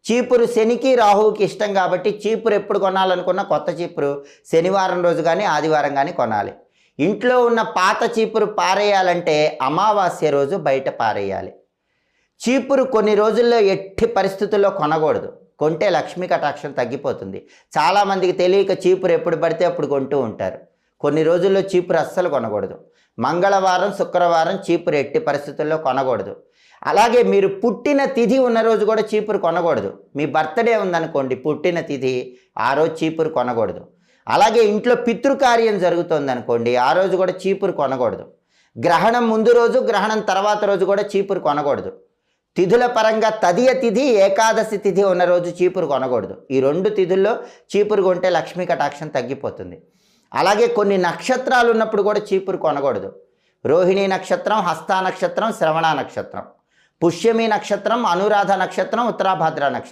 చీపురు శనికి రాహువుకి ఇష్టం కాబట్టి చీపురు ఎప్పుడు కొనాలనుకున్నా కొత్త చీపురు శనివారం రోజు కానీ ఆదివారం కానీ కొనాలి. ఇంట్లో ఉన్న పాత చీపురు పారేయాలంటే అమావాస్య రోజు బయట పారేయాలి. చీపురు కొన్ని రోజుల్లో ఎట్టి పరిస్థితుల్లో కొనకూడదు. కొంటే లక్ష్మీ కటాక్షం తగ్గిపోతుంది. చాలామందికి తెలియక చీపురు ఎప్పుడు పడితే అప్పుడు కొంటూ ఉంటారు. కొన్ని రోజుల్లో చీపురు అస్సలు కొనకూడదు. మంగళవారం శుక్రవారం చీపురు ఎట్టి పరిస్థితుల్లో కొనకూడదు. అలాగే మీరు పుట్టిన తిథి ఉన్న రోజు కూడా చీపురు కొనకూడదు. మీ బర్త్డే ఉందనుకోండి, పుట్టిన తిథి, ఆ రోజు చీపురు కొనకూడదు. అలాగే ఇంట్లో పితృకార్యం జరుగుతుందనుకోండి, ఆ రోజు కూడా చీపురు కొనకూడదు. గ్రహణం ముందు రోజు గ్రహణం తర్వాత రోజు కూడా చీపురు కొనకూడదు. తిథుల పరంగా తదియ తిథి ఏకాదశి తిథి ఉన్న రోజు చీపురు కొనకూడదు. ఈ 2 తిథుల్లో చీపురు కొంటే లక్ష్మీ కటాక్షం తగ్గిపోతుంది. అలాగే కొన్ని నక్షత్రాలు ఉన్నప్పుడు కూడా చీపురు కొనకూడదు. రోహిణీ నక్షత్రం, హస్తా నక్షత్రం, శ్రవణ నక్షత్రం, పుష్యమి నక్షత్రం, అనురాధ నక్షత్రం, ఉత్తరాభాద్ర నక్షత్రం.